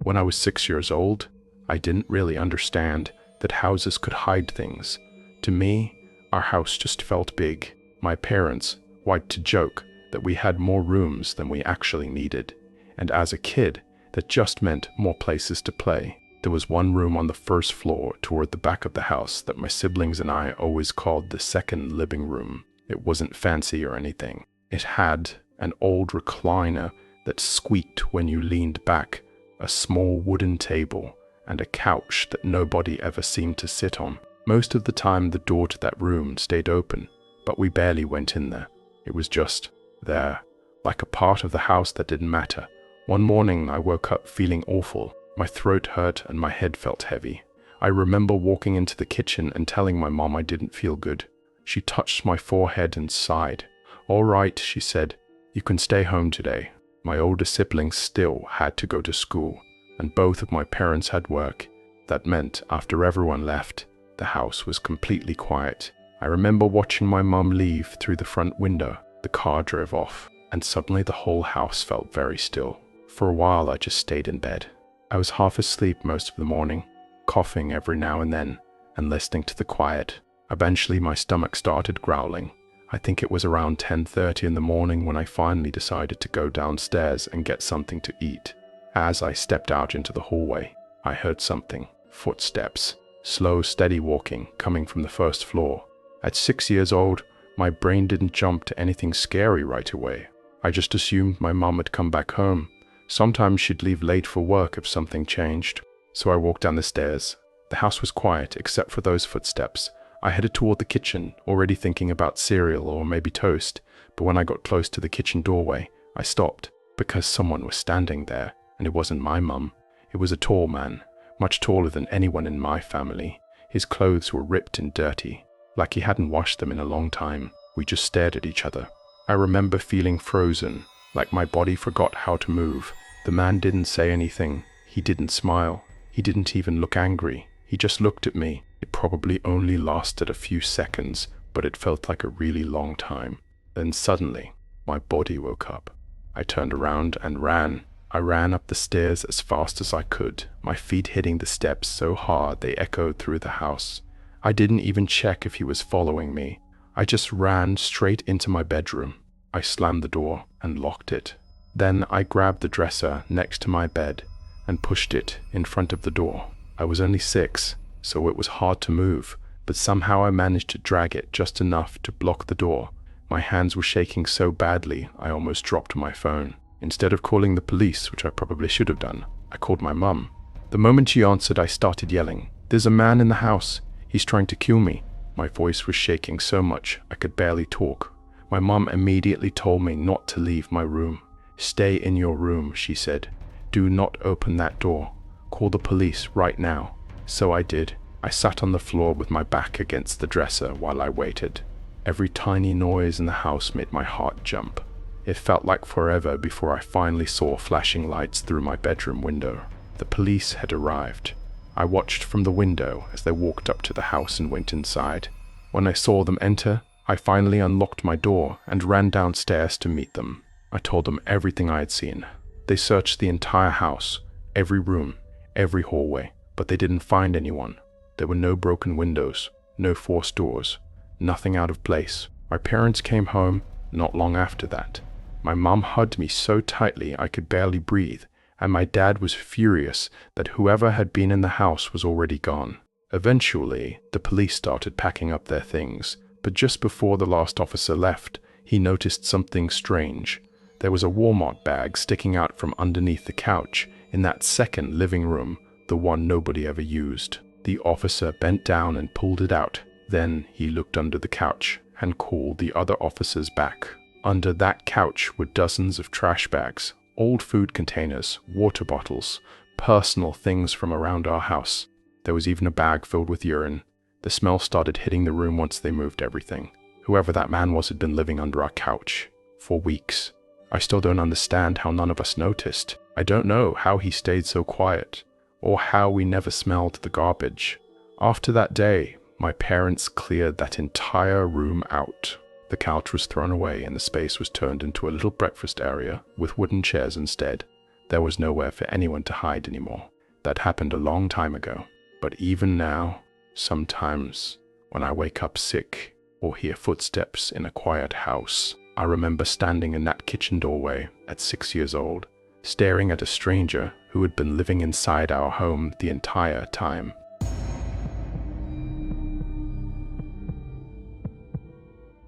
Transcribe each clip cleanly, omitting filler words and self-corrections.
When I was 6 years old, I didn't really understand that houses could hide things. To me, our house just felt big. My parents liked to joke that we had more rooms than we actually needed. And as a kid, that just meant more places to play. There was one room on the first floor toward the back of the house that my siblings and I always called the second living room. It wasn't fancy or anything. It had an old recliner that squeaked when you leaned back, a small wooden table, and a couch that nobody ever seemed to sit on. Most of the time the door to that room stayed open, but we barely went in there. It was just there, like a part of the house that didn't matter. One morning I woke up feeling awful. My throat hurt and my head felt heavy. I remember walking into the kitchen and telling my mom I didn't feel good. She touched my forehead and sighed. "All right," she said, "you can stay home today." My older siblings still had to go to school, and both of my parents had work. That meant after everyone left, the house was completely quiet. I remember watching my mom leave through the front window. The car drove off, and suddenly the whole house felt very still. For a while I just stayed in bed. I was half asleep most of the morning, coughing every now and then, and listening to the quiet. Eventually my stomach started growling. I think it was around 10:30 in the morning when I finally decided to go downstairs and get something to eat. As I stepped out into the hallway, I heard something. Footsteps. Slow, steady walking, coming from the first floor. At 6 years old, my brain didn't jump to anything scary right away. I just assumed my mom had come back home. Sometimes she'd leave late for work if something changed. So I walked down the stairs. The house was quiet except for those footsteps. I headed toward the kitchen, already thinking about cereal or maybe toast, but when I got close to the kitchen doorway, I stopped because someone was standing there, and it wasn't my mum. It was a tall man, much taller than anyone in my family. His clothes were ripped and dirty, like he hadn't washed them in a long time. We just stared at each other. I remember feeling frozen, like my body forgot how to move. The man didn't say anything. He didn't smile. He didn't even look angry. He just looked at me. It probably only lasted a few seconds, but it felt like a really long time. Then suddenly, my body woke up. I turned around and ran. I ran up the stairs as fast as I could, my feet hitting the steps so hard they echoed through the house. I didn't even check if he was following me. I just ran straight into my bedroom. I slammed the door and locked it. Then I grabbed the dresser next to my bed and pushed it in front of the door. I was only 6, so it was hard to move, but somehow I managed to drag it just enough to block the door. My hands were shaking so badly I almost dropped my phone. Instead of calling the police, which I probably should have done, I called my mum. The moment she answered, I started yelling, "There's a man in the house. He's trying to kill me." My voice was shaking so much I could barely talk. My mum immediately told me not to leave my room. "Stay in your room," she said. "Do not open that door. Call the police right now." So I did. I sat on the floor with my back against the dresser while I waited. Every tiny noise in the house made my heart jump. It felt like forever before I finally saw flashing lights through my bedroom window. The police had arrived. I watched from the window as they walked up to the house and went inside. When I saw them enter, I finally unlocked my door and ran downstairs to meet them. I told them everything I had seen. They searched the entire house, every room, every hallway, but they didn't find anyone. There were no broken windows, no forced doors, nothing out of place. My parents came home not long after that. My mom hugged me so tightly I could barely breathe, and my dad was furious that whoever had been in the house was already gone. Eventually, the police started packing up their things, but just before the last officer left, he noticed something strange. There was a Walmart bag sticking out from underneath the couch in that second living room, the one nobody ever used. The officer bent down and pulled it out. Then he looked under the couch and called the other officers back. Under that couch were dozens of trash bags, old food containers, water bottles, personal things from around our house. There was even a bag filled with urine. The smell started hitting the room once they moved everything. Whoever that man was had been living under our couch for weeks. I still don't understand how none of us noticed. I don't know how he stayed so quiet, or how we never smelled the garbage. After that day, my parents cleared that entire room out. The couch was thrown away and the space was turned into a little breakfast area with wooden chairs instead. There was nowhere for anyone to hide anymore. That happened a long time ago. But even now, sometimes when I wake up sick or hear footsteps in a quiet house, I remember standing in that kitchen doorway at 6 years old, staring at a stranger who had been living inside our home the entire time.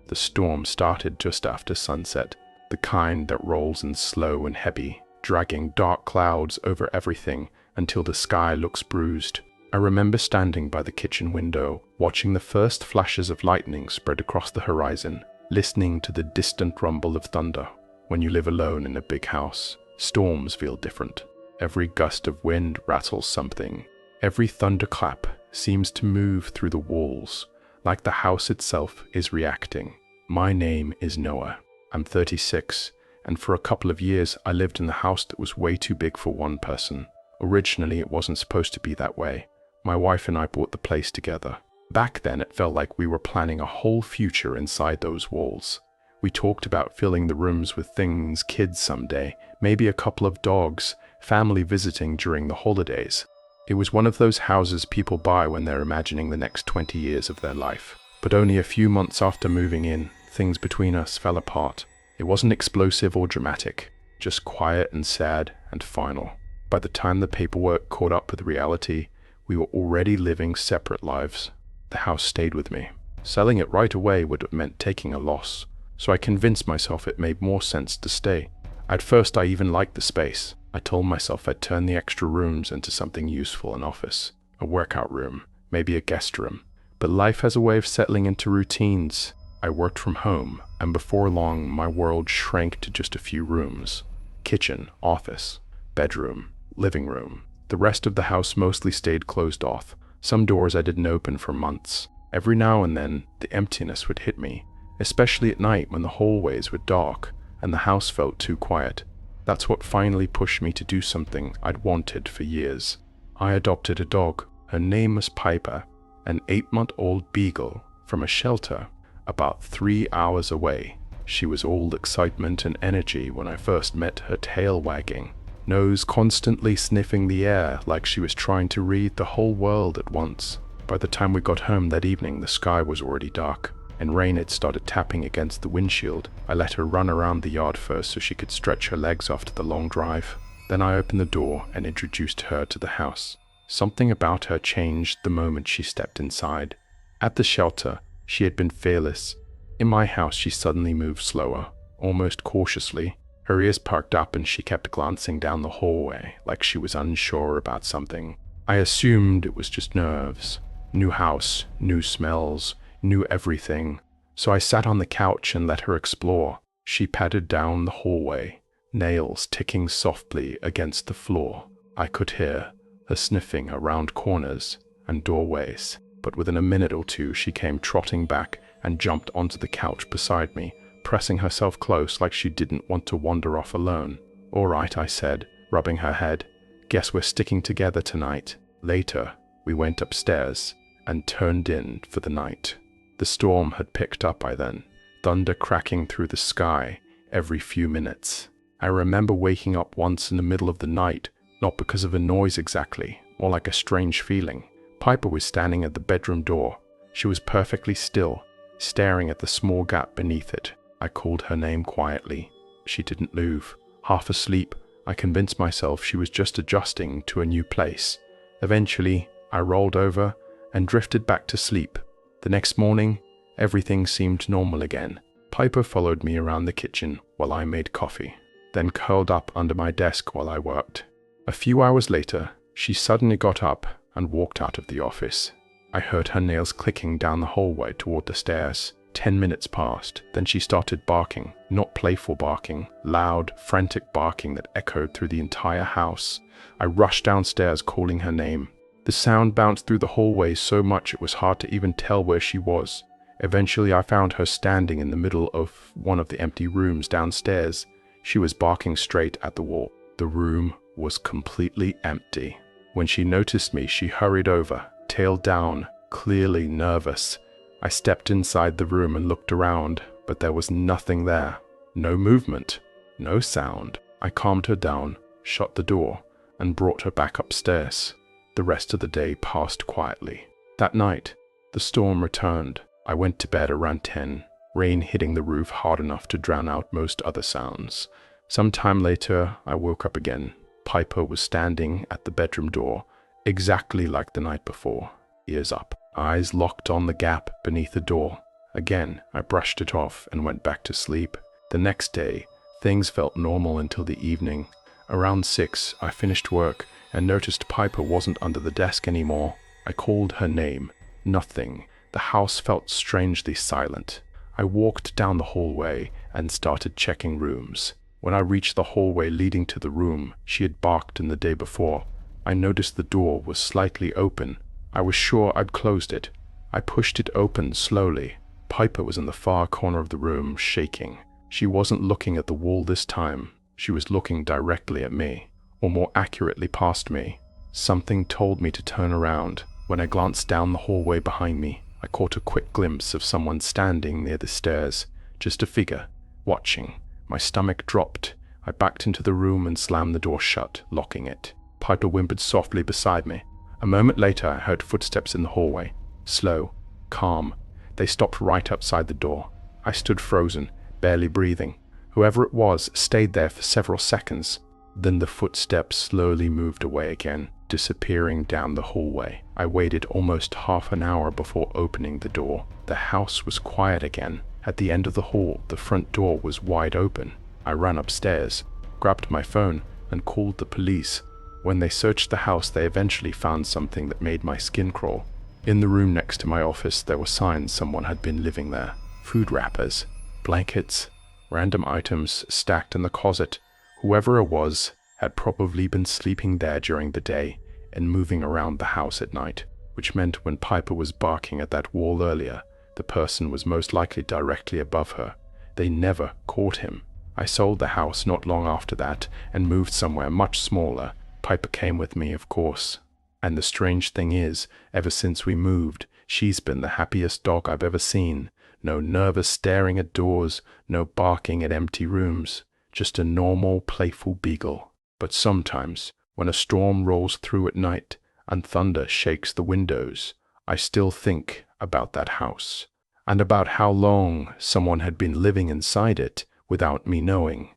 The storm started just after sunset, the kind that rolls in slow and heavy, dragging dark clouds over everything until the sky looks bruised. I remember standing by the kitchen window, watching the first flashes of lightning spread across the horizon, listening to the distant rumble of thunder. When you live alone in a big house, storms feel different. Every gust of wind rattles something. Every thunderclap seems to move through the walls, like the house itself is reacting. My name is Noah. I'm 36, and for a couple of years I lived in the house that was way too big for one person. Originally it wasn't supposed to be that way. My wife and I bought the place together. Back then it felt like we were planning a whole future inside those walls. We talked about filling the rooms with things, kids someday, maybe a couple of dogs, family visiting during the holidays. It was one of those houses people buy when they're imagining the next 20 years of their life. But only a few months after moving in, things between us fell apart. It wasn't explosive or dramatic, just quiet and sad and final. By the time the paperwork caught up with reality, we were already living separate lives. The house stayed with me. Selling it right away would have meant taking a loss, so I convinced myself it made more sense to stay. At first I even liked the space. I told myself I'd turn the extra rooms into something useful, an office, a workout room, maybe a guest room. But life has a way of settling into routines. I worked from home, and before long my world shrank to just a few rooms. Kitchen, office, bedroom, living room. The rest of the house mostly stayed closed off. Some doors I didn't open for months. Every now and then, the emptiness would hit me, especially at night when the hallways were dark and the house felt too quiet. That's what finally pushed me to do something I'd wanted for years. I adopted a dog. Her name was Piper, an 8-month-old beagle from a shelter about 3 hours away. She was all excitement and energy when I first met her, tail wagging, nose constantly sniffing the air like she was trying to read the whole world at once. By the time we got home that evening, the sky was already dark, and rain had started tapping against the windshield. I let her run around the yard first so she could stretch her legs after the long drive. Then I opened the door and introduced her to the house. Something about her changed the moment she stepped inside. At the shelter, she had been fearless. In my house, she suddenly moved slower, almost cautiously. Her ears perked up and she kept glancing down the hallway like she was unsure about something. I assumed it was just nerves. New house, new smells, new everything. So I sat on the couch and let her explore. She padded down the hallway, nails ticking softly against the floor. I could hear her sniffing around corners and doorways. But within a minute or two, she came trotting back and jumped onto the couch beside me, pressing herself close like she didn't want to wander off alone. "All right," I said, rubbing her head. "Guess we're sticking together tonight." Later, we went upstairs and turned in for the night. The storm had picked up by then, thunder cracking through the sky every few minutes. I remember waking up once in the middle of the night, not because of a noise exactly, more like a strange feeling. Piper was standing at the bedroom door. She was perfectly still, staring at the small gap beneath it. I called her name quietly. She didn't move. Half asleep, I convinced myself she was just adjusting to a new place. Eventually, I rolled over and drifted back to sleep. The next morning, everything seemed normal again. Piper followed me around the kitchen while I made coffee, then curled up under my desk while I worked. A few hours later, she suddenly got up and walked out of the office. I heard her nails clicking down the hallway toward the stairs. 10 minutes passed, then she started barking, not playful barking, loud, frantic barking that echoed through the entire house. I rushed downstairs calling her name. The sound bounced through the hallway so much it was hard to even tell where she was. Eventually I found her standing in the middle of one of the empty rooms downstairs. She was barking straight at the wall. The room was completely empty. When she noticed me, she hurried over, tail down, clearly nervous. I stepped inside the room and looked around, but there was nothing there. No movement, no sound. I calmed her down, shut the door, and brought her back upstairs. The rest of the day passed quietly. That night, the storm returned. I went to bed around 10, rain hitting the roof hard enough to drown out most other sounds. Some time later, I woke up again. Piper was standing at the bedroom door, exactly like the night before, ears up, eyes locked on the gap beneath the door. Again, I brushed it off and went back to sleep. The next day, things felt normal until the evening. Around 6, I finished work and noticed Piper wasn't under the desk anymore. I called her name. Nothing. The house felt strangely silent. I walked down the hallway and started checking rooms. When I reached the hallway leading to the room she had barked in the day before, I noticed the door was slightly open. I was sure I'd closed it. I pushed it open slowly. Piper was in the far corner of the room, shaking. She wasn't looking at the wall this time. She was looking directly at me, or more accurately past me. Something told me to turn around. When I glanced down the hallway behind me, I caught a quick glimpse of someone standing near the stairs, just a figure, watching. My stomach dropped. I backed into the room and slammed the door shut, locking it. Piper whimpered softly beside me. A moment later, I heard footsteps in the hallway. Slow, calm. They stopped right outside the door. I stood frozen, barely breathing. Whoever it was stayed there for several seconds. Then the footsteps slowly moved away again, disappearing down the hallway. I waited almost half an hour before opening the door. The house was quiet again. At the end of the hall, the front door was wide open. I ran upstairs, grabbed my phone, and called the police. When they searched the house, they eventually found something that made my skin crawl. In the room next to my office, there were signs someone had been living there. Food wrappers, blankets, random items stacked in the closet. Whoever it was had probably been sleeping there during the day and moving around the house at night, which meant when Piper was barking at that wall earlier, the person was most likely directly above her. They never caught him. I sold the house not long after that and moved somewhere much smaller. Piper came with me, of course. And the strange thing is, ever since we moved, she's been the happiest dog I've ever seen. No nervous staring at doors, no barking at empty rooms. Just a normal, playful beagle. But sometimes, when a storm rolls through at night and thunder shakes the windows, I still think about that house, and about how long someone had been living inside it without me knowing.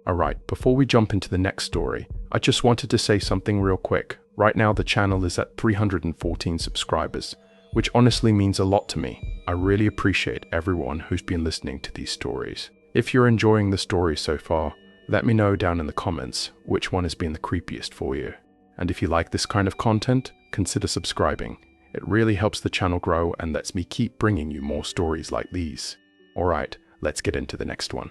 Alright, before we jump into the next story, I just wanted to say something real quick. Right now the channel is at 314 subscribers, which honestly means a lot to me. I really appreciate everyone who's been listening to these stories. If you're enjoying the story so far, let me know down in the comments which one has been the creepiest for you. And if you like this kind of content, consider subscribing. It really helps the channel grow and lets me keep bringing you more stories like these. Alright, let's get into the next one.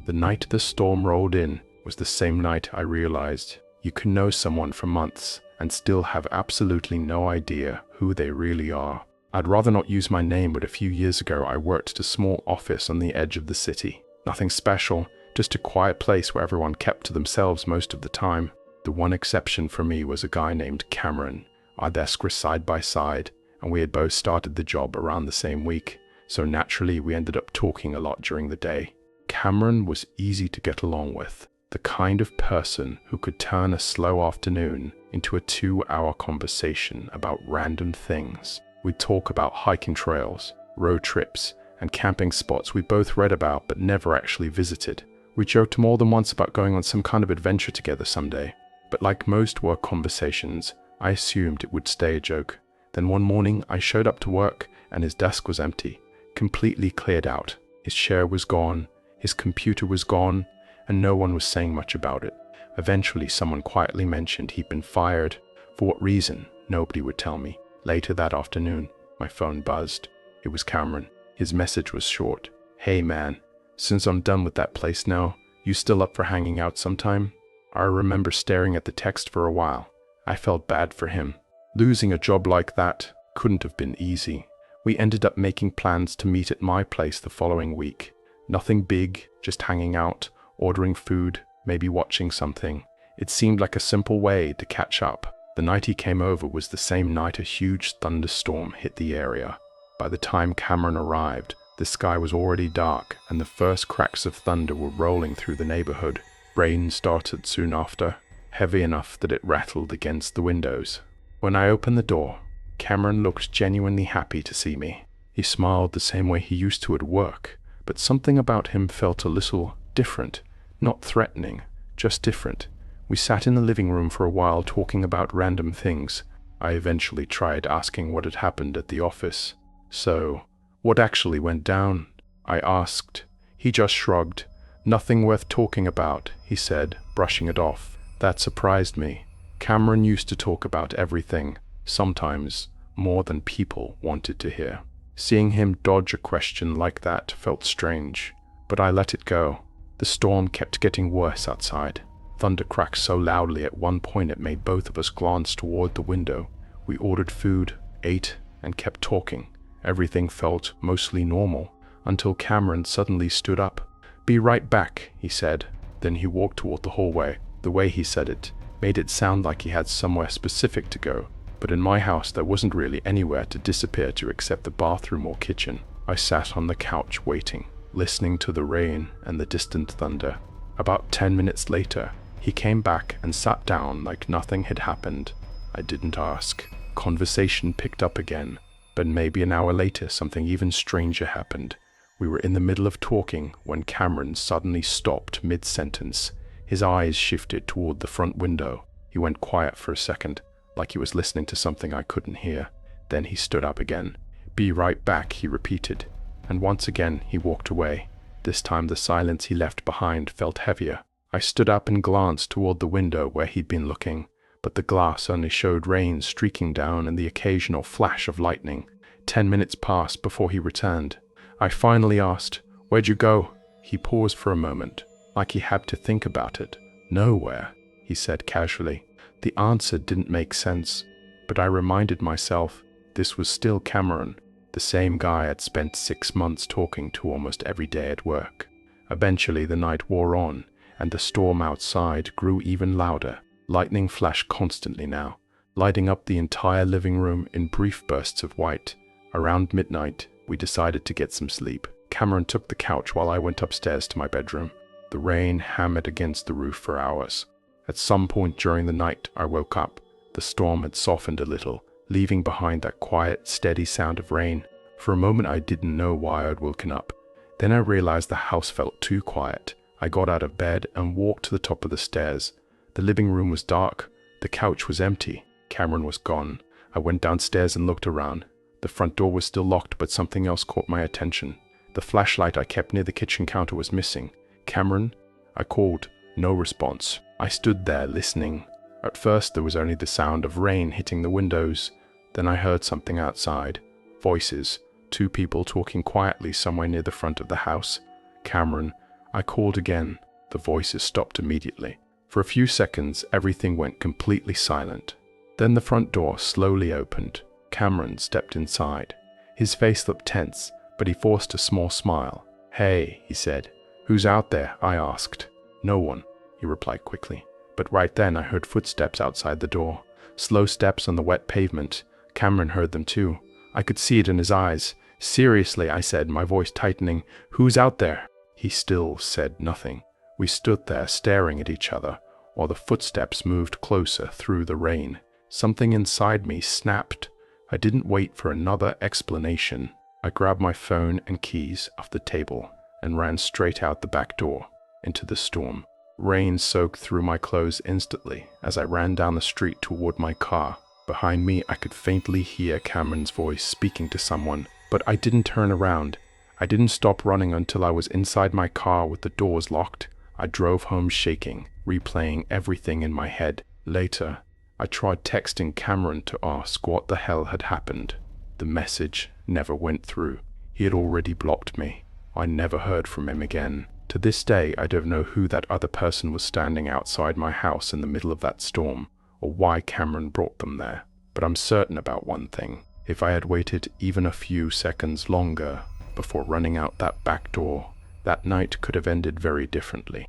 The night the storm rolled in was the same night I realized you can know someone for months and still have absolutely no idea who they really are. I'd rather not use my name, but a few years ago I worked at a small office on the edge of the city. Nothing special, just a quiet place where everyone kept to themselves most of the time. The one exception for me was a guy named Cameron. Our desks were side by side, and we had both started the job around the same week, so naturally we ended up talking a lot during the day. Cameron was easy to get along with, the kind of person who could turn a slow afternoon into a 2-hour conversation about random things. We'd talk about hiking trails, road trips, and camping spots we both read about but never actually visited. We joked more than once about going on some kind of adventure together someday, but like most work conversations, I assumed it would stay a joke. Then one morning I showed up to work and his desk was empty, completely cleared out. His chair was gone, his computer was gone, and no one was saying much about it. Eventually someone quietly mentioned he'd been fired. For what reason, nobody would tell me. Later that afternoon, my phone buzzed. It was Cameron. His message was short. "Hey man, since I'm done with that place now, you still up for hanging out sometime?" I remember staring at the text for a while. I felt bad for him. Losing a job like that couldn't have been easy. We ended up making plans to meet at my place the following week. Nothing big, just hanging out, ordering food, maybe watching something. It seemed like a simple way to catch up. The night he came over was the same night a huge thunderstorm hit the area. By the time Cameron arrived, The sky was already dark, and the first cracks of thunder were rolling through the neighborhood. Rain started soon after, heavy enough that it rattled against the windows. When I opened the door, Cameron looked genuinely happy to see me. He smiled the same way he used to at work, but something about him felt a little different, not threatening, just different. We sat in the living room for a while talking about random things. I eventually tried asking what had happened at the office. "So, what actually went down?" I asked. He just shrugged. "Nothing worth talking about," he said, brushing it off. That surprised me. Cameron used to talk about everything, sometimes more than people wanted to hear. Seeing him dodge a question like that felt strange, but I let it go. The storm kept getting worse outside. Thunder cracked so loudly at one point it made both of us glance toward the window. We ordered food, ate, and kept talking. Everything felt mostly normal, until Cameron suddenly stood up. "Be right back," he said. Then he walked toward the hallway. The way he said it made it sound like he had somewhere specific to go, but in my house there wasn't really anywhere to disappear to except the bathroom or kitchen. I sat on the couch waiting, listening to the rain and the distant thunder. About 10 minutes later, he came back and sat down like nothing had happened. I didn't ask. Conversation picked up again, but maybe an hour later something even stranger happened. We were in the middle of talking when Cameron suddenly stopped mid-sentence. His eyes shifted toward the front window. He went quiet for a second, like he was listening to something I couldn't hear. Then he stood up again. "Be right back," he repeated, and once again he walked away. This time the silence he left behind felt heavier. I stood up and glanced toward the window where he'd been looking, but the glass only showed rain streaking down and the occasional flash of lightning. 10 minutes passed before he returned. I finally asked, "Where'd you go?" He paused for a moment, like he had to think about it. "Nowhere," he said casually. The answer didn't make sense, but I reminded myself this was still Cameron, the same guy I'd spent 6 months talking to almost every day at work. Eventually the night wore on, and the storm outside grew even louder. Lightning flashed constantly now, lighting up the entire living room in brief bursts of white. Around midnight, we decided to get some sleep. Cameron took the couch while I went upstairs to my bedroom. The rain hammered against the roof for hours. At some point during the night, I woke up. The storm had softened a little, leaving behind that quiet, steady sound of rain. For a moment, I didn't know why I'd woken up. Then I realized the house felt too quiet. I got out of bed and walked to the top of the stairs. The living room was dark. The couch was empty. Cameron was gone. I went downstairs and looked around. The front door was still locked, but something else caught my attention. The flashlight I kept near the kitchen counter was missing. "Cameron?" I called. No response. I stood there listening. At first there was only the sound of rain hitting the windows. Then I heard something outside. Voices. 2 people talking quietly somewhere near the front of the house. "Cameron?" I called again. The voices stopped immediately. For a few seconds, everything went completely silent. Then the front door slowly opened. Cameron stepped inside. His face looked tense, but he forced a small smile. "Hey," he said. "Who's out there?" I asked. "No one," he replied quickly. But right then I heard footsteps outside the door. Slow steps on the wet pavement. Cameron heard them too. I could see it in his eyes. "Seriously," I said, my voice tightening. "Who's out there?" He still said nothing. We stood there staring at each other, while the footsteps moved closer through the rain. Something inside me snapped. I didn't wait for another explanation. I grabbed my phone and keys off the table and ran straight out the back door into the storm. Rain soaked through my clothes instantly as I ran down the street toward my car. Behind me, I could faintly hear Cameron's voice speaking to someone, but I didn't turn around. I didn't stop running until I was inside my car with the doors locked. I drove home shaking, replaying everything in my head. Later, I tried texting Cameron to ask what the hell had happened. The message never went through. He had already blocked me. I never heard from him again. To this day, I don't know who that other person was standing outside my house in the middle of that storm, or why Cameron brought them there. But I'm certain about one thing. If I had waited even a few seconds longer before running out that back door, that night could have ended very differently.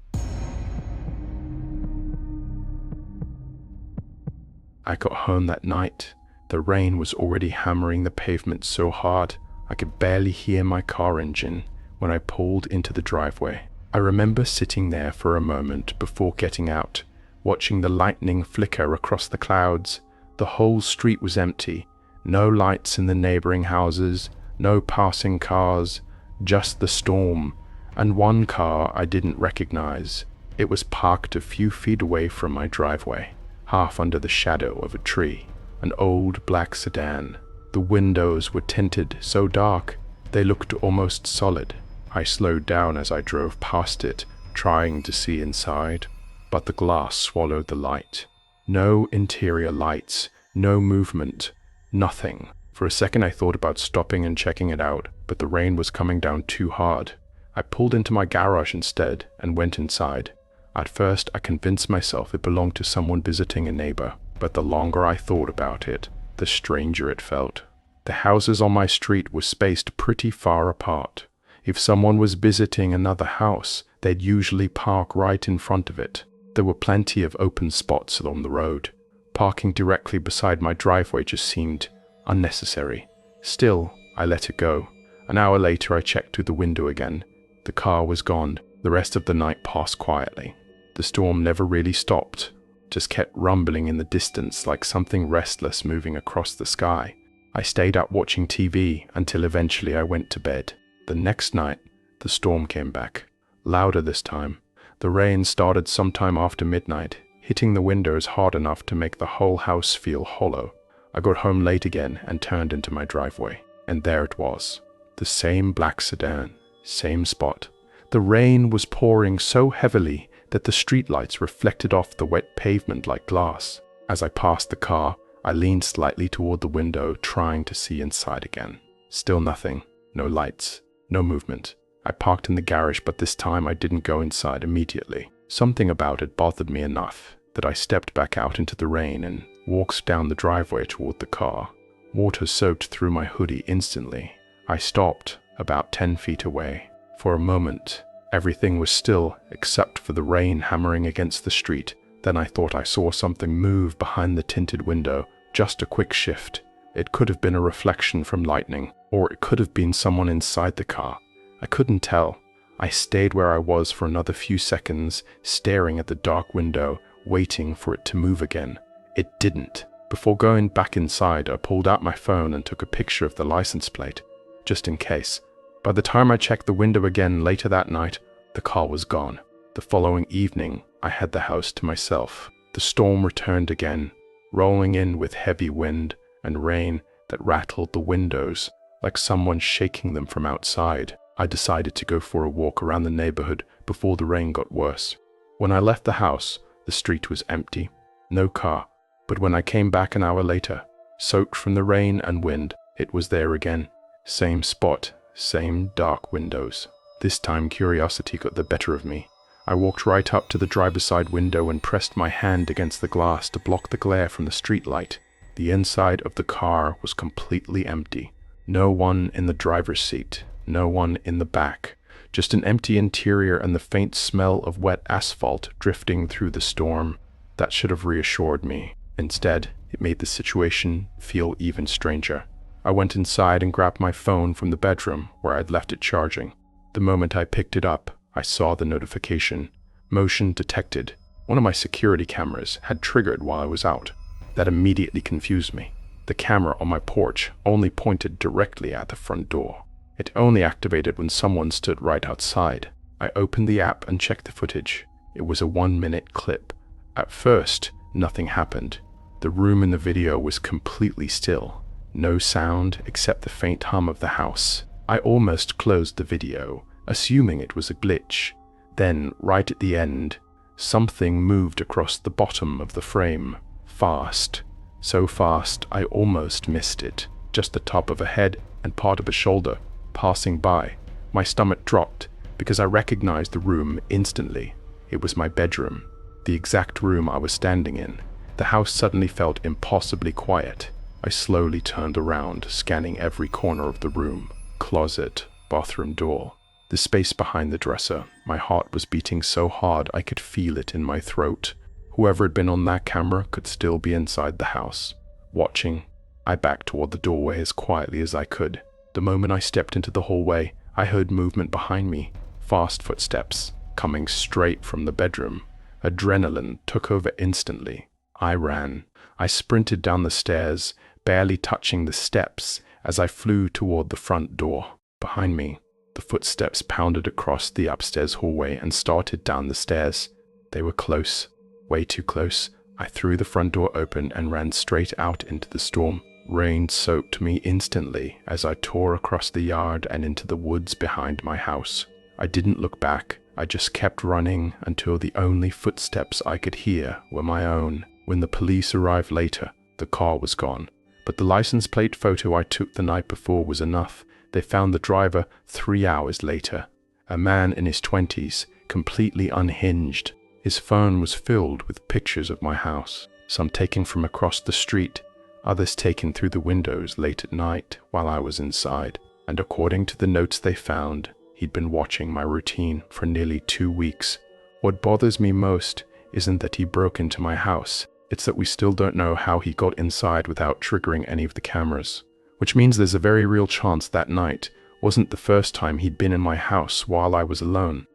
I got home that night. The rain was already hammering the pavement so hard, I could barely hear my car engine when I pulled into the driveway. I remember sitting there for a moment before getting out, watching the lightning flicker across the clouds. The whole street was empty. No lights in the neighboring houses, no passing cars, just the storm, and one car I didn't recognize. It was parked a few feet away from my driveway, half under the shadow of a tree. An old black sedan. The windows were tinted so dark they looked almost solid. I slowed down as I drove past it, trying to see inside, but the glass swallowed the light. No interior lights, no movement, nothing. For a second I thought about stopping and checking it out, but the rain was coming down too hard. I pulled into my garage instead and went inside. At first I convinced myself it belonged to someone visiting a neighbor, but the longer I thought about it, the stranger it felt. The houses on my street were spaced pretty far apart. If someone was visiting another house, they'd usually park right in front of it. There were plenty of open spots along the road. Parking directly beside my driveway just seemed unnecessary. Still, I let it go. An hour later I checked through the window again. The car was gone. The rest of the night passed quietly. The storm never really stopped, just kept rumbling in the distance like something restless moving across the sky. I stayed up watching TV until eventually I went to bed. The next night, the storm came back, louder this time. The rain started sometime after midnight, hitting the windows hard enough to make the whole house feel hollow. I got home late again and turned into my driveway, and there it was. The same black sedan, same spot. The rain was pouring so heavily that the streetlights reflected off the wet pavement like glass. As I passed the car, I leaned slightly toward the window, trying to see inside again. Still nothing, no lights, no movement. I parked in the garage, but this time I didn't go inside immediately. Something about it bothered me enough that I stepped back out into the rain and walked down the driveway toward the car. Water soaked through my hoodie instantly. I stopped about 10 feet away. For a moment, everything was still except for the rain hammering against the street. Then I thought I saw something move behind the tinted window, just a quick shift. It could have been a reflection from lightning, or it could have been someone inside the car. I couldn't tell. I stayed where I was for another few seconds, staring at the dark window, waiting for it to move again. It didn't. Before going back inside, I pulled out my phone and took a picture of the license plate, just in case. By the time I checked the window again later that night, the car was gone. The following evening, I had the house to myself. The storm returned again, rolling in with heavy wind and rain that rattled the windows like someone shaking them from outside. I decided to go for a walk around the neighborhood before the rain got worse. When I left the house, the street was empty, no car. But when I came back an hour later, soaked from the rain and wind, it was there again. Same spot, same dark windows. This time curiosity got the better of me. I walked right up to the driver's side window and pressed my hand against the glass to block the glare from the street light. The inside of the car was completely empty. No one in the driver's seat, no one in the back. Just an empty interior and the faint smell of wet asphalt drifting through the storm. That should have reassured me. Instead, it made the situation feel even stranger. I went inside and grabbed my phone from the bedroom where I'd left it charging. The moment I picked it up, I saw the notification. Motion detected. One of my security cameras had triggered while I was out. That immediately confused me. The camera on my porch only pointed directly at the front door. It only activated when someone stood right outside. I opened the app and checked the footage. It was a 1-minute clip. At first, nothing happened. The room in the video was completely still. No sound except the faint hum of the house. I almost closed the video, assuming it was a glitch. Then, right at the end, something moved across the bottom of the frame. Fast. So fast I almost missed it. Just the top of a head and part of a shoulder passing by. My stomach dropped because I recognized the room instantly. It was my bedroom, the exact room I was standing in. The house suddenly felt impossibly quiet. I slowly turned around, scanning every corner of the room. Closet, bathroom door, the space behind the dresser. My heart was beating so hard I could feel it in my throat. Whoever had been on that camera could still be inside the house. Watching, I backed toward the doorway as quietly as I could. The moment I stepped into the hallway, I heard movement behind me, fast footsteps, coming straight from the bedroom. Adrenaline took over instantly. I ran. I sprinted down the stairs, barely touching the steps as I flew toward the front door. Behind me, the footsteps pounded across the upstairs hallway and started down the stairs. They were close, way too close. I threw the front door open and ran straight out into the storm. Rain soaked me instantly as I tore across the yard and into the woods behind my house. I didn't look back. I just kept running until the only footsteps I could hear were my own. When the police arrived later, the car was gone. But the license plate photo I took the night before was enough. They found the driver 3 hours later. A man in his 20s, completely unhinged. His phone was filled with pictures of my house, some taken from across the street, others taken through the windows late at night while I was inside. And according to the notes they found, he'd been watching my routine for nearly 2 weeks. What bothers me most isn't that he broke into my house. It's that we still don't know how he got inside without triggering any of the cameras. Which means there's a very real chance that night wasn't the first time he'd been in my house while I was alone.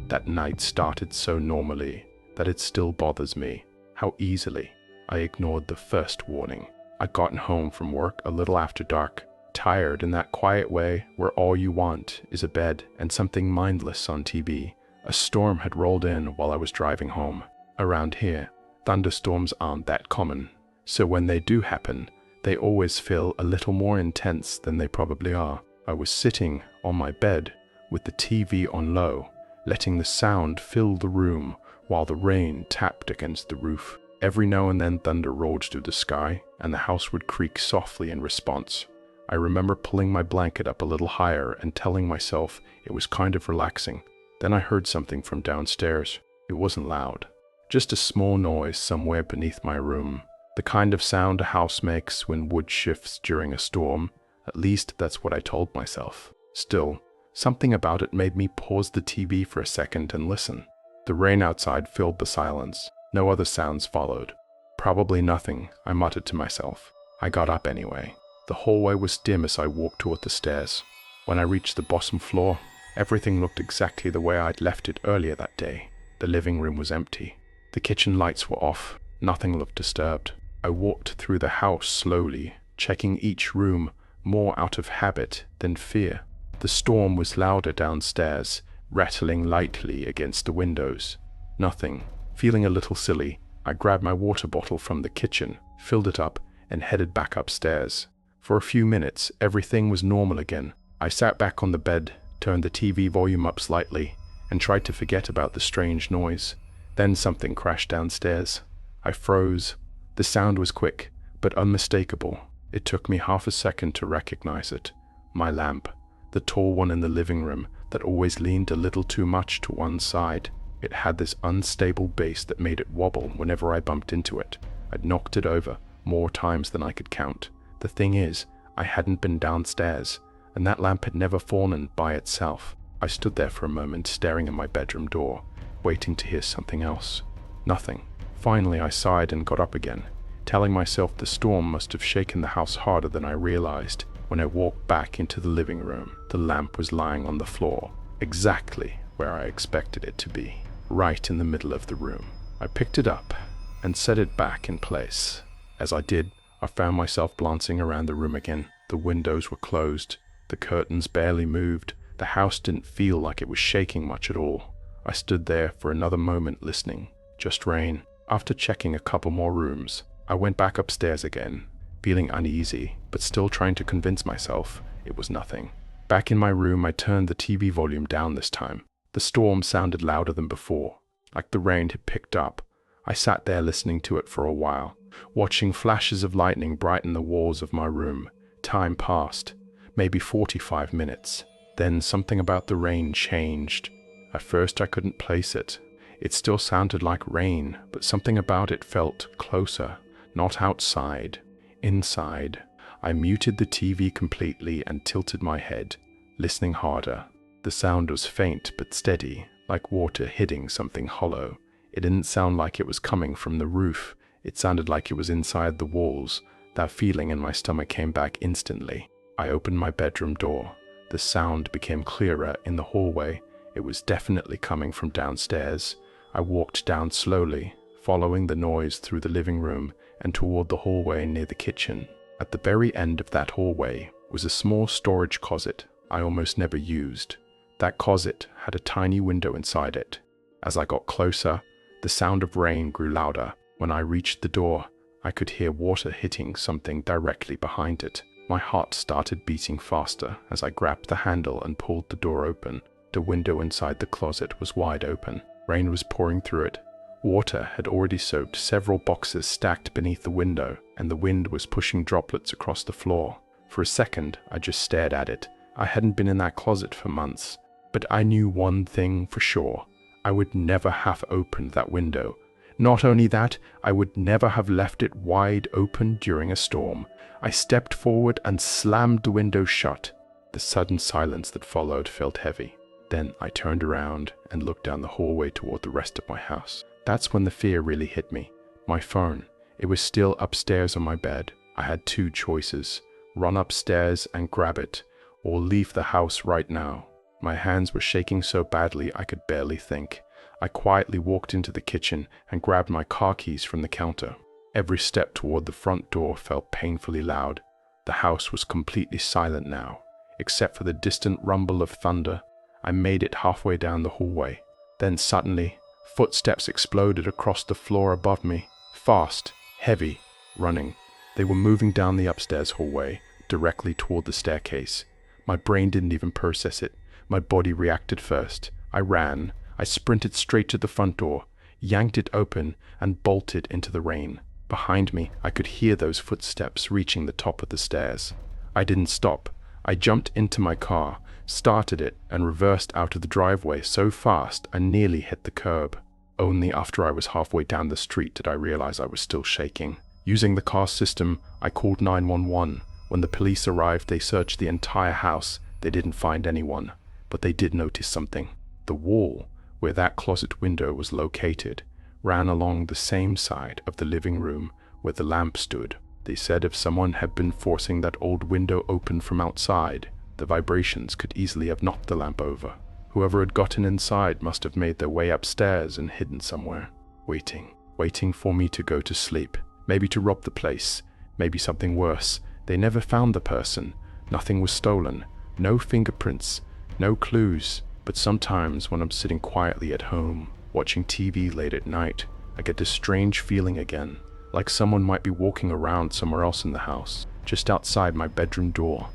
That night started so normally that it still bothers me how easily I ignored the first warning. I'd gotten home from work a little after dark, tired in that quiet way where all you want is a bed and something mindless on TV. A storm had rolled in while I was driving home. Around here, thunderstorms aren't that common, so when they do happen, they always feel a little more intense than they probably are. I was sitting on my bed with the TV on low, letting the sound fill the room while the rain tapped against the roof. Every now and then thunder rolled through the sky, and the house would creak softly in response. I remember pulling my blanket up a little higher and telling myself it was kind of relaxing. Then I heard something from downstairs. It wasn't loud, just a small noise somewhere beneath my room. The kind of sound a house makes when wood shifts during a storm. At least that's what I told myself. Still, something about it made me pause the TV for a second and listen. The rain outside filled the silence. No other sounds followed. Probably nothing, I muttered to myself. I got up anyway. The hallway was dim as I walked toward the stairs. When I reached the bottom floor, everything looked exactly the way I'd left it earlier that day. The living room was empty. The kitchen lights were off. Nothing looked disturbed. I walked through the house slowly, checking each room more out of habit than fear. The storm was louder downstairs, rattling lightly against the windows. Nothing. Feeling a little silly, I grabbed my water bottle from the kitchen, filled it up, and headed back upstairs. For a few minutes, everything was normal again. I sat back on the bed, turned the TV volume up slightly, and tried to forget about the strange noise. Then something crashed downstairs. I froze. The sound was quick, but unmistakable. It took me half a second to recognize it. My lamp, the tall one in the living room that always leaned a little too much to one side. It had this unstable base that made it wobble whenever I bumped into it. I'd knocked it over more times than I could count. The thing is, I hadn't been downstairs, and that lamp had never fallen by itself. I stood there for a moment staring at my bedroom door, waiting to hear something else. Nothing. Finally, I sighed and got up again, telling myself the storm must have shaken the house harder than I realized. When I walked back into the living room, the lamp was lying on the floor, exactly where I expected it to be, right in the middle of the room. I picked it up and set it back in place. As I did, I found myself glancing around the room again. The windows were closed. The curtains barely moved. The house didn't feel like it was shaking much at all. I stood there for another moment listening. Just rain. After checking a couple more rooms, I went back upstairs again, feeling uneasy, but still trying to convince myself it was nothing. Back in my room, I turned the TV volume down this time. The storm sounded louder than before, like the rain had picked up. I sat there listening to it for a while, watching flashes of lightning brighten the walls of my room. Time passed, maybe 45 minutes. Then something about the rain changed. At first I couldn't place it. It still sounded like rain, but something about it felt closer, not outside, inside. I muted the TV completely and tilted my head, listening harder. The sound was faint but steady, like water hitting something hollow. It didn't sound like it was coming from the roof. It sounded like it was inside the walls, That feeling in my stomach came back instantly. I opened my bedroom door. The sound became clearer in the hallway. It was definitely coming from downstairs. I walked down slowly, following the noise through the living room and toward the hallway near the kitchen. At the very end of that hallway was a small storage closet I almost never used. That closet had a tiny window inside it. As I got closer, the sound of rain grew louder. When I reached the door, I could hear water hitting something directly behind it. My heart started beating faster as I grabbed the handle and pulled the door open. The window inside the closet was wide open. Rain was pouring through it. Water had already soaked several boxes stacked beneath the window, and the wind was pushing droplets across the floor. For a second, I just stared at it. I hadn't been in that closet for months, but I knew one thing for sure. I would never have opened that window. Not only that, I would never have left it wide open during a storm. I stepped forward and slammed the window shut. The sudden silence that followed felt heavy. Then I turned around and looked down the hallway toward the rest of my house. That's when the fear really hit me. My phone. It was still upstairs on my bed. I had two choices: run upstairs and grab it, or leave the house right now. My hands were shaking so badly I could barely think. I quietly walked into the kitchen and grabbed my car keys from the counter. Every step toward the front door felt painfully loud. The house was completely silent now, except for the distant rumble of thunder. I made it halfway down the hallway. Then suddenly, footsteps exploded across the floor above me. Fast, heavy, running. They were moving down the upstairs hallway, directly toward the staircase. My brain didn't even process it. My body reacted first. I ran. I sprinted straight to the front door, yanked it open, and bolted into the rain. Behind me, I could hear those footsteps reaching the top of the stairs. I didn't stop. I jumped into my car, started it, and reversed out of the driveway so fast I nearly hit the curb. Only after I was halfway down the street did I realize I was still shaking. Using the car system, I called 911. When the police arrived, they searched the entire house. They didn't find anyone, but they did notice something. The wall, where that closet window was located, ran along the same side of the living room where the lamp stood. They said if someone had been forcing that old window open from outside, the vibrations could easily have knocked the lamp over. Whoever had gotten inside must have made their way upstairs and hidden somewhere, waiting for me to go to sleep, maybe to rob the place, maybe something worse. They never found the person. Nothing was stolen, no fingerprints, no clues. But sometimes when I'm sitting quietly at home, watching TV late at night, I get this strange feeling again, like someone might be walking around somewhere else in the house, just outside my bedroom door.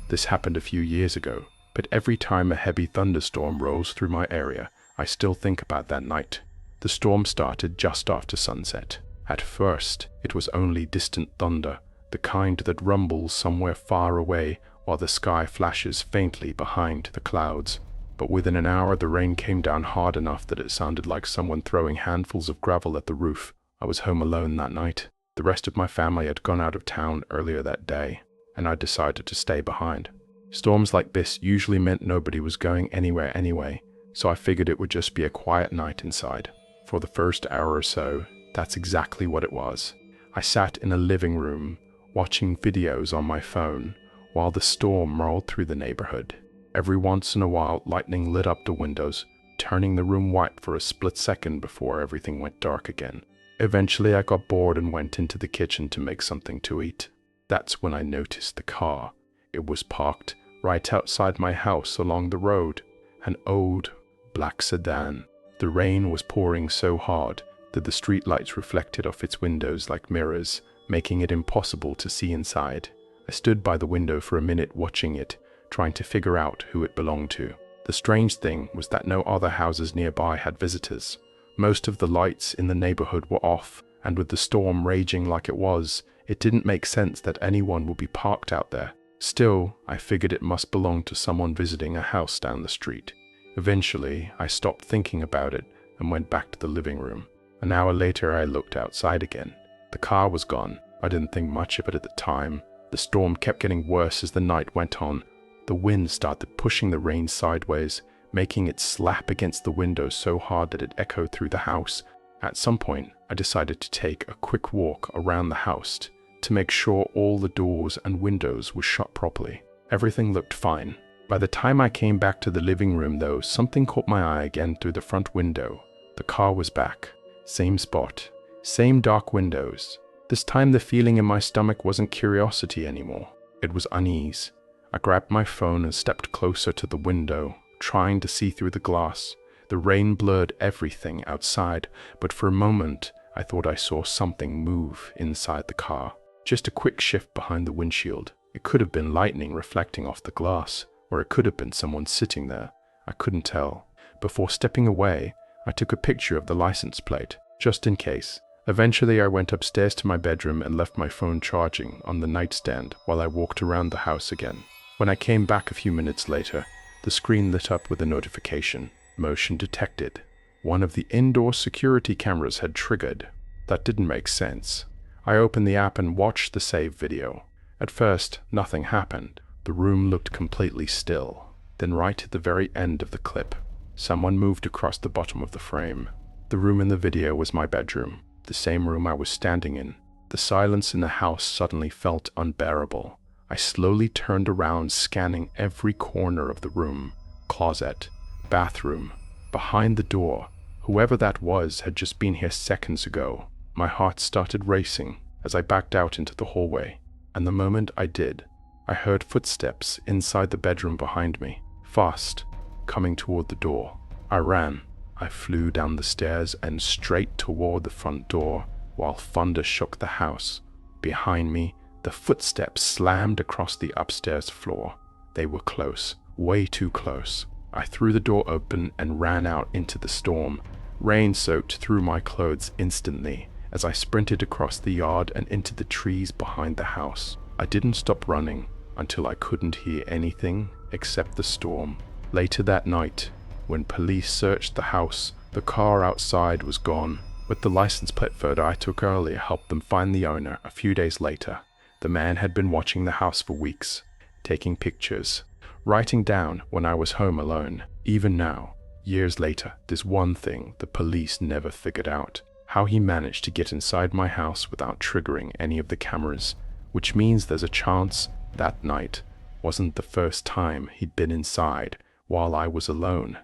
This happened a few years ago, but every time a heavy thunderstorm rolls through my area, I still think about that night. The storm started just after sunset. At first, it was only distant thunder, the kind that rumbles somewhere far away while the sky flashes faintly behind the clouds. But within an hour the rain came down hard enough that it sounded like someone throwing handfuls of gravel at the roof. I was home alone that night. The rest of my family had gone out of town earlier that day, and I decided to stay behind. Storms like this usually meant nobody was going anywhere anyway, so I figured it would just be a quiet night inside. For the first hour or so, that's exactly what it was. I sat in a living room, watching videos on my phone, while the storm rolled through the neighborhood. Every once in a while, lightning lit up the windows, turning the room white for a split second before everything went dark again. Eventually, I got bored and went into the kitchen to make something to eat. That's when I noticed the car. It was parked right outside my house along the road, an old black sedan. The rain was pouring so hard that the streetlights reflected off its windows like mirrors, making it impossible to see inside. I stood by the window for a minute watching it, trying to figure out who it belonged to. The strange thing was that no other houses nearby had visitors. Most of the lights in the neighborhood were off, and with the storm raging like it was, it didn't make sense that anyone would be parked out there. Still, I figured it must belong to someone visiting a house down the street. Eventually, I stopped thinking about it and went back to the living room. An hour later, I looked outside again. The car was gone. I didn't think much of it at the time. The storm kept getting worse as the night went on. The wind started pushing the rain sideways, making it slap against the window so hard that it echoed through the house. At some point, I decided to take a quick walk around the house to make sure all the doors and windows were shut properly. Everything looked fine. By the time I came back to the living room though, something caught my eye again through the front window. The car was back. Same spot. Same dark windows. This time the feeling in my stomach wasn't curiosity anymore. It was unease. I grabbed my phone and stepped closer to the window, trying to see through the glass. The rain blurred everything outside, but for a moment I thought I saw something move inside the car. Just a quick shift behind the windshield. It could have been lightning reflecting off the glass, or it could have been someone sitting there. I couldn't tell. Before stepping away, I took a picture of the license plate, just in case. Eventually, I went upstairs to my bedroom and left my phone charging on the nightstand while I walked around the house again. When I came back a few minutes later, the screen lit up with a notification. Motion detected. One of the indoor security cameras had triggered. That didn't make sense. I opened the app and watched the save video. At first, nothing happened. The room looked completely still. Then right at the very end of the clip, someone moved across the bottom of the frame. The room in the video was my bedroom, the same room I was standing in. The silence in the house suddenly felt unbearable. I slowly turned around, scanning every corner of the room. Closet, bathroom, behind the door. Whoever that was had just been here seconds ago. My heart started racing as I backed out into the hallway. And the moment I did, I heard footsteps inside the bedroom behind me, fast, coming toward the door. I ran. I flew down the stairs and straight toward the front door, while thunder shook the house. Behind me, the footsteps slammed across the upstairs floor. They were close, way too close. I threw the door open and ran out into the storm. Rain soaked through my clothes instantly as I sprinted across the yard and into the trees behind the house. I didn't stop running until I couldn't hear anything except the storm. Later that night, when police searched the house, the car outside was gone. With the license plate photo I took earlier helped them find the owner a few days later. The man had been watching the house for weeks, taking pictures, writing down when I was home alone. Even now, years later, there's one thing the police never figured out: how he managed to get inside my house without triggering any of the cameras, which means there's a chance that night wasn't the first time he'd been inside while I was alone.